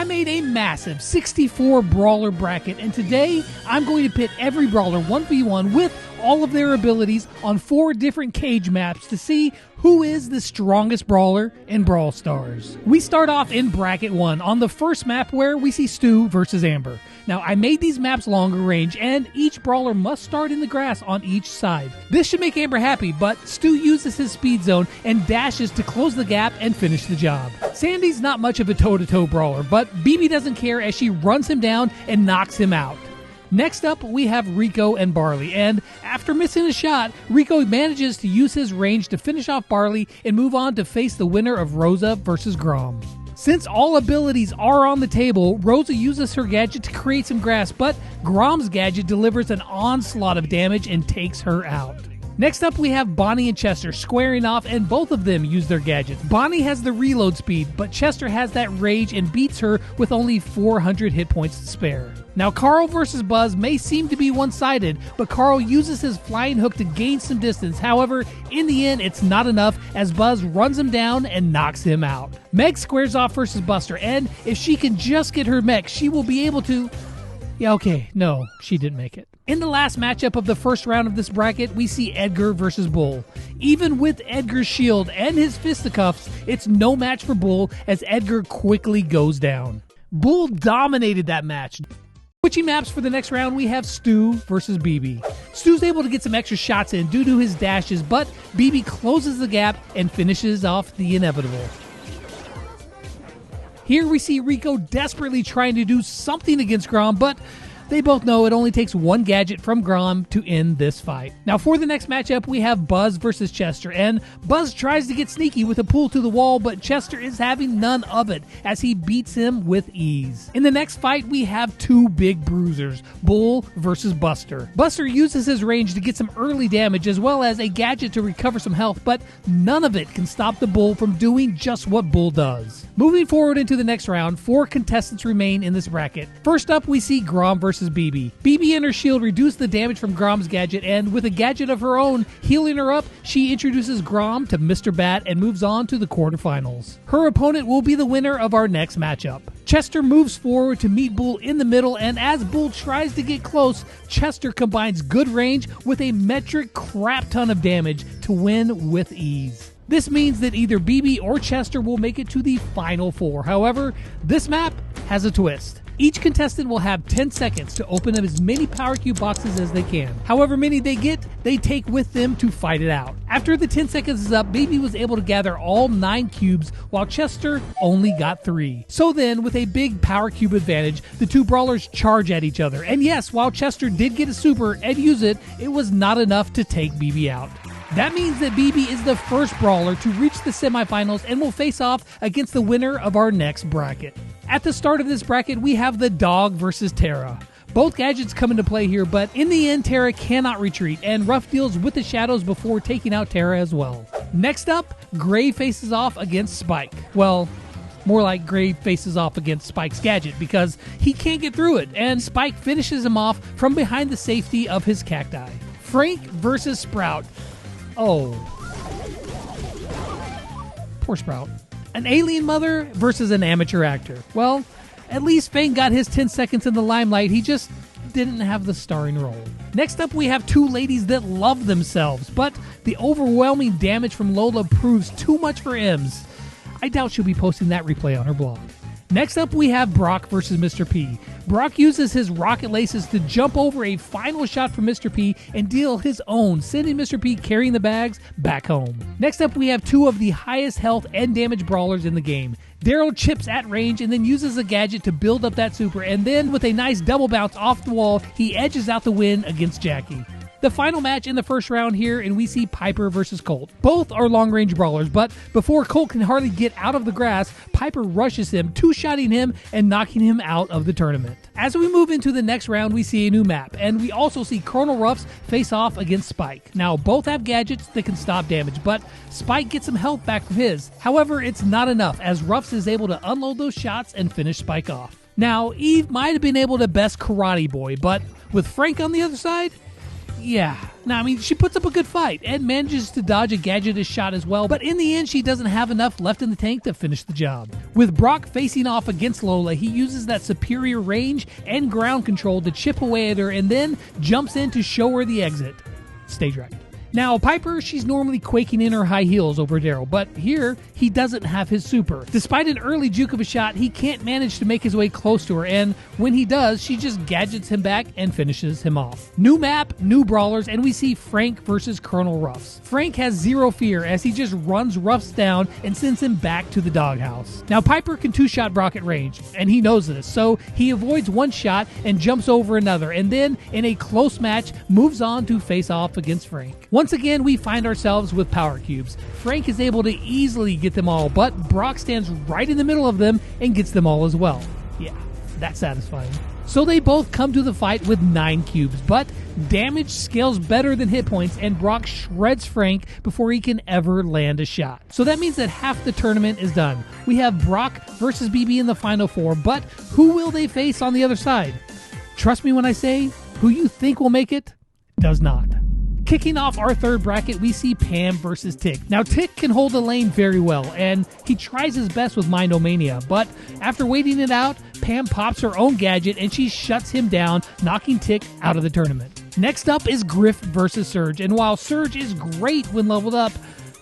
I made a massive 64 brawler bracket, and today I'm going to pit every brawler 1v1 with all of their abilities on 4 different cage maps to see who is the strongest brawler in Brawl Stars. We start off in bracket 1 on the first map where we see Stu versus Amber. Now, I made these maps longer range, and each brawler must start in the grass on each side. This should make Amber happy, but Stu uses his speed zone and dashes to close the gap and finish the job. Sandy's not much of a toe-to-toe brawler, but BB doesn't care as she runs him down and knocks him out. Next up, we have Rico and Barley, and after missing a shot, Rico manages to use his range to finish off Barley and move on to face the winner of Rosa versus Grom. Since all abilities are on the table, Rosa uses her gadget to create some grass, but Grom's gadget delivers an onslaught of damage and takes her out. Next up, we have Bonnie and Chester squaring off, and both of them use their gadgets. Bonnie has the reload speed, but Chester has that rage and beats her with only 400 hit points to spare. Now, Carl versus Buzz may seem to be one-sided, but Carl uses his flying hook to gain some distance. However, in the end, it's not enough as Buzz runs him down and knocks him out. Meg squares off versus Buster, and if she can just get her mech, she will be able to... Yeah, okay, no, she didn't make it. In the last matchup of the first round of this bracket, we see Edgar versus Bull. Even with Edgar's shield and his fisticuffs, it's no match for Bull as Edgar quickly goes down. Bull dominated that match. Switching maps for the next round, we have Stu versus BB. Stu's able to get some extra shots in due to his dashes, but BB closes the gap and finishes off the inevitable. Here we see Rico desperately trying to do something against Grom, but they both know it only takes one gadget from Grom to end this fight. Now for the next matchup, we have Buzz versus Chester, and Buzz tries to get sneaky with a pull to the wall, but Chester is having none of it as he beats him with ease. In the next fight, we have 2 big bruisers, Bull versus Buster. Buster uses his range to get some early damage as well as a gadget to recover some health, but none of it can stop the Bull from doing just what Bull does. Moving forward into the next round, 4 contestants remain in this bracket. First up, we see Grom versus BB. BB and her shield reduce the damage from Grom's gadget, and with a gadget of her own healing her up, she introduces Grom to Mr. Bat and moves on to the quarterfinals. Her opponent will be the winner of our next matchup. Chester moves forward to meet Bull in the middle, and as Bull tries to get close, Chester combines good range with a metric crap ton of damage to win with ease. This means that either BB or Chester will make it to the final 4. However, this map has a twist. Each contestant will have 10 seconds to open up as many Power Cube boxes as they can. However many they get, they take with them to fight it out. After the 10 seconds is up, BB was able to gather all 9 cubes, while Chester only got 3. So then, with a big Power Cube advantage, the 2 brawlers charge at each other. And yes, while Chester did get a super and use it, it was not enough to take BB out. That means that BB is the first brawler to reach the semifinals and will face off against the winner of our next bracket. At the start of this bracket, we have the Dog versus Tara. Both gadgets come into play here, but in the end, Tara cannot retreat, and Ruff deals with the shadows before taking out Tara as well. Next up, Gray faces off against Spike. Well, more like Gray faces off against Spike's gadget because he can't get through it, and Spike finishes him off from behind the safety of his cacti. Frank versus Sprout. Oh. Poor Sprout. An alien mother versus an amateur actor. Well, at least Fang got his 10 seconds in the limelight. He just didn't have the starring role. Next up, we have 2 ladies that love themselves, but the overwhelming damage from Lola proves too much for Ems. I doubt she'll be posting that replay on her blog. Next up, we have Brock versus Mr. P. Brock uses his rocket laces to jump over a final shot from Mr. P and deal his own, sending Mr. P carrying the bags back home. Next up, we have 2 of the highest health and damage brawlers in the game. Daryl chips at range and then uses a gadget to build up that super, and then with a nice double bounce off the wall, he edges out the win against Jackie. The final match in the first round here, and we see Piper versus Colt. Both are long-range brawlers, but before Colt can hardly get out of the grass, Piper rushes him, two-shotting him and knocking him out of the tournament. As we move into the next round, we see a new map, and we also see Colonel Ruffs face off against Spike. Now, both have gadgets that can stop damage, but Spike gets some health back from his. However, it's not enough, as Ruffs is able to unload those shots and finish Spike off. Now, Eve might have been able to best Karate Boy, but with Frank on the other side, Yeah. Now, I mean, she puts up a good fight and manages to dodge a gadgeted shot as well, but in the end, she doesn't have enough left in the tank to finish the job. With Brock facing off against Lola, he uses that superior range and ground control to chip away at her and then jumps in to show her the exit. Stage right. Now, Piper, she's normally quaking in her high heels over Daryl, but here, he doesn't have his super. Despite an early juke of a shot, he can't manage to make his way close to her, and when he does, she just gadgets him back and finishes him off. New map, new brawlers, and we see Frank versus Colonel Ruffs. Frank has zero fear as he just runs Ruffs down and sends him back to the doghouse. Now, Piper can two-shot Brock at range, and he knows this, so he avoids one shot and jumps over another, and then, in a close match, moves on to face off against Frank. Once again, we find ourselves with power cubes. Frank is able to easily get them all, but Brock stands right in the middle of them and gets them all as well. Yeah, that's satisfying. So they both come to the fight with 9 cubes, but damage scales better than hit points, and Brock shreds Frank before he can ever land a shot. So that means that half the tournament is done. We have Brock versus BB in the Final Four, but who will they face on the other side? Trust me when I say, who you think will make it, does not. Kicking off our third bracket, we see Pam versus Tick. Now, Tick can hold the lane very well, and he tries his best with Mindomania, but after waiting it out, Pam pops her own gadget and she shuts him down, knocking Tick out of the tournament. Next up is Griff versus Surge, and while Surge is great when leveled up,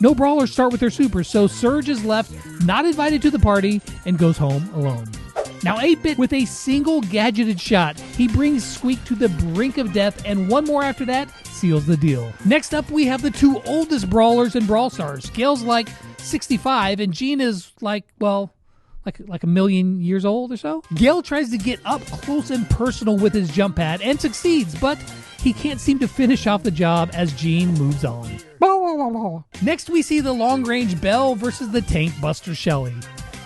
no brawlers start with their supers, so Surge is left not invited to the party and goes home alone. Now 8-Bit with a single gadgeted shot, he brings Squeak to the brink of death, and one more after that seals the deal. Next up, we have the 2 oldest brawlers in Brawl Stars. Gale's like 65, and Gene is like a million years old or so. Gale tries to get up close and personal with his jump pad and succeeds, but he can't seem to finish off the job as Gene moves on. Next, we see the long-range Belle versus the tank buster Shelly.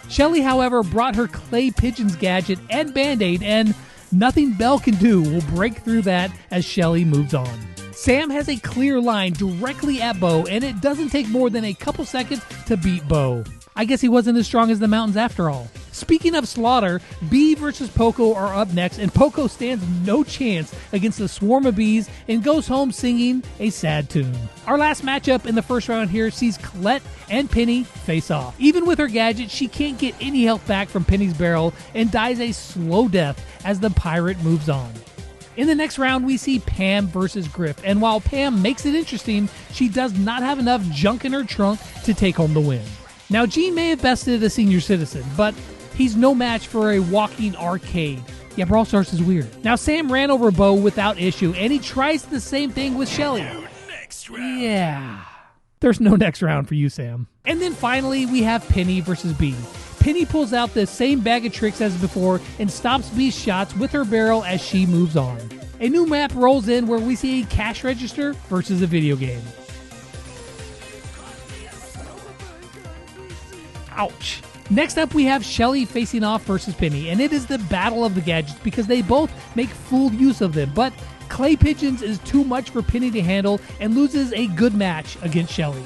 Shelly, however, brought her clay pigeons gadget and band-aid, and nothing Belle can do will break through that as Shelly moves on. Sam has a clear line directly at Bo, and it doesn't take more than a couple seconds to beat Bo. I guess he wasn't as strong as the mountains after all. Speaking of slaughter, Bee versus Poco are up next, and Poco stands no chance against a swarm of bees and goes home singing a sad tune. Our last matchup in the first round here sees Colette and Penny face off. Even with her gadget, she can't get any health back from Penny's barrel and dies a slow death as the pirate moves on. In the next round, we see Pam versus Griff, and while Pam makes it interesting, she does not have enough junk in her trunk to take home the win. Now, Gene may have bested a senior citizen, but he's no match for a walking arcade. Yeah, Brawl Stars is weird. Now, Sam ran over Bo without issue, and he tries the same thing with Shelly. Yeah. There's no next round for you, Sam. And then finally, we have Penny versus Bee. Penny pulls out the same bag of tricks as before and stops Bee's shots with her barrel as she moves on. A new map rolls in where we see a cash register versus a video game. Ouch. Next up, we have Shelly facing off versus Penny, and it is the battle of the gadgets because they both make full use of them, but Clay Pigeons is too much for Penny to handle and loses a good match against Shelly.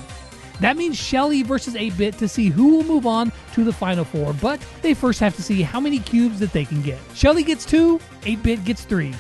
That means Shelly versus 8-Bit to see who will move on to the Final Four, but they first have to see how many cubes that they can get. Shelly gets 2, 8-Bit gets 3.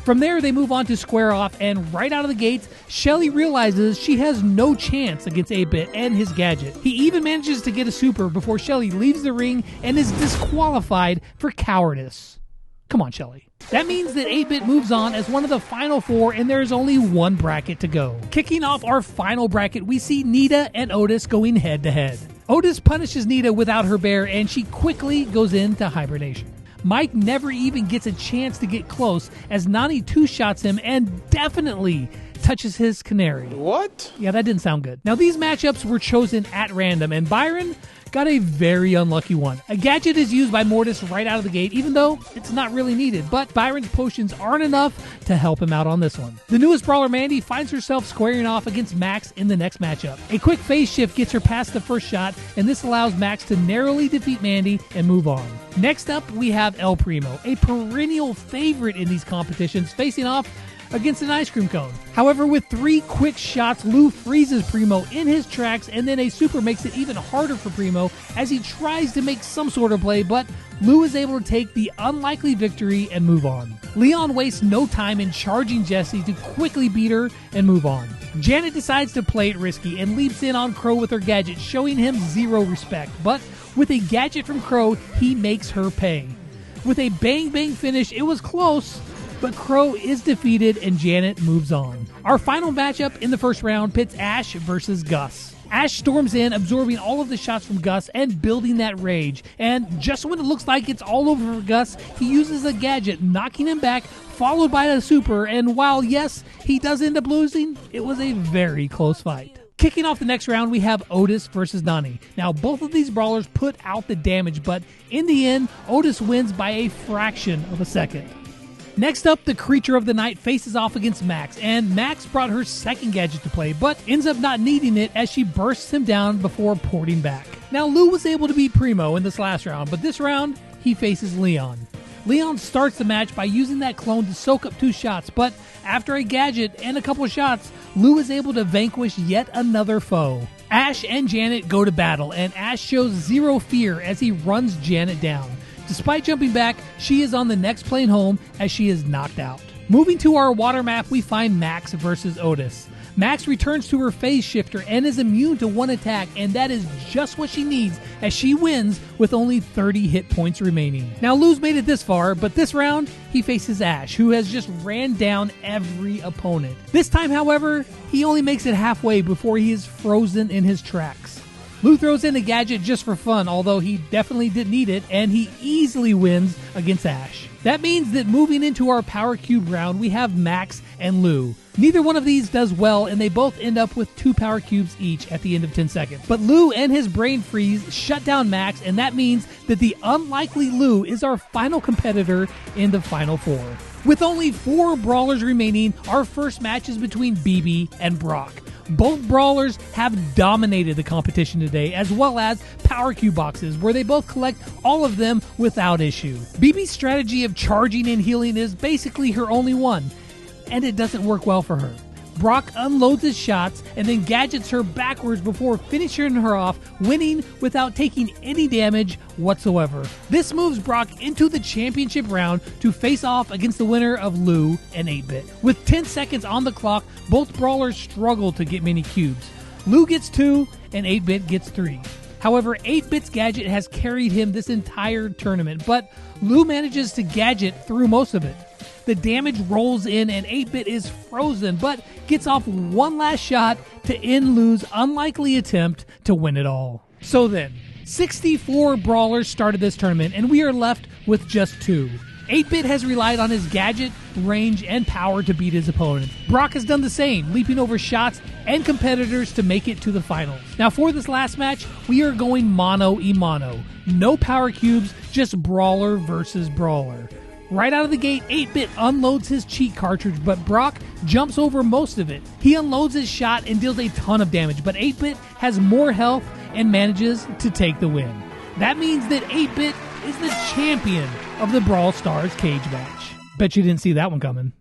From there, they move on to square off, and right out of the gates, Shelly realizes she has no chance against 8-Bit and his gadget. He even manages to get a super before Shelly leaves the ring and is disqualified for cowardice. Come on, Shelly. That means that 8-Bit moves on as one of the Final Four, and there is only one bracket to go. Kicking off our final bracket, we see Nita and Otis going head-to-head. Otis punishes Nita without her bear, and she quickly goes into hibernation. Mike never even gets a chance to get close as Nani two-shots him and definitely touches his canary. What? Yeah, that didn't sound good. Now, these matchups were chosen at random, and Byron got a very unlucky one. A gadget is used by Mortis right out of the gate, even though it's not really needed, but Byron's potions aren't enough to help him out on this one. The newest brawler, Mandy, finds herself squaring off against Max in the next matchup. A quick phase shift gets her past the first shot, and this allows Max to narrowly defeat Mandy and move on. Next up, we have El Primo, a perennial favorite in these competitions, facing off against an ice cream cone. However, with 3 quick shots, Lou freezes Primo in his tracks, and then a super makes it even harder for Primo as he tries to make some sort of play, but Lou is able to take the unlikely victory and move on. Leon wastes no time in charging Jessie to quickly beat her and move on. Janet decides to play it risky and leaps in on Crow with her gadget, showing him zero respect, but with a gadget from Crow, he makes her pay. With a bang-bang finish, it was close, but Crow is defeated and Janet moves on. Our final matchup in the first round pits Ash versus Gus. Ash storms in, absorbing all of the shots from Gus and building that rage. And just when it looks like it's all over for Gus, he uses a gadget, knocking him back, followed by a super. And while, yes, he does end up losing, it was a very close fight. Kicking off the next round, we have Otis versus Nani. Now, both of these brawlers put out the damage, but in the end, Otis wins by a fraction of a second. Next up, the Creature of the Night faces off against Max, and Max brought her second gadget to play, but ends up not needing it as she bursts him down before porting back. Now, Lou was able to beat Primo in this last round, but this round, he faces Leon. Leon starts the match by using that clone to soak up 2 shots, but after a gadget and a couple shots, Lou is able to vanquish yet another foe. Ash and Janet go to battle, and Ash shows zero fear as he runs Janet down. Despite jumping back, she is on the next plane home as she is knocked out. Moving to our water map, we find Max versus Otis. Max returns to her phase shifter and is immune to 1 attack, and that is just what she needs as she wins with only 30 hit points remaining. Now, Lou's made it this far, but this round, he faces Ash, who has just ran down every opponent. This time, however, he only makes it halfway before he is frozen in his tracks. Lou throws in a gadget just for fun, although he definitely didn't need it, and he easily wins against Ash. That means that moving into our Power Cube round, we have Max and Lou. Neither one of these does well, and they both end up with 2 Power Cubes each at the end of 10 seconds. But Lou and his Brain Freeze shut down Max, and that means that the unlikely Lou is our final competitor in the Final 4. With only 4 brawlers remaining, our first match is between BB and Brock. Both brawlers have dominated the competition today, as well as Power Cube boxes, where they both collect all of them without issue. BB's strategy of charging and healing is basically her only one, and it doesn't work well for her. Brock unloads his shots and then gadgets her backwards before finishing her off, winning without taking any damage whatsoever. This moves Brock into the championship round to face off against the winner of Lou and 8-Bit. With 10 seconds on the clock, both brawlers struggle to get many cubes. Lou gets 2 and 8-Bit gets 3. However, 8-Bit's gadget has carried him this entire tournament, but Lou manages to gadget through most of it. The damage rolls in and 8-Bit is frozen, but gets off one last shot to end Lou's unlikely attempt to win it all. So then, 64 brawlers started this tournament, and we are left with just 2. 8-Bit has relied on his gadget, range, and power to beat his opponent. Brock has done the same, leaping over shots and competitors to make it to the finals. Now for this last match, we are going mano-a-mano. No power cubes, just brawler versus brawler. Right out of the gate, 8-Bit unloads his cheat cartridge, but Brock jumps over most of it. He unloads his shot and deals a ton of damage, but 8-Bit has more health and manages to take the win. That means that 8-Bit is the champion of the Brawl Stars cage match. Bet you didn't see that one coming.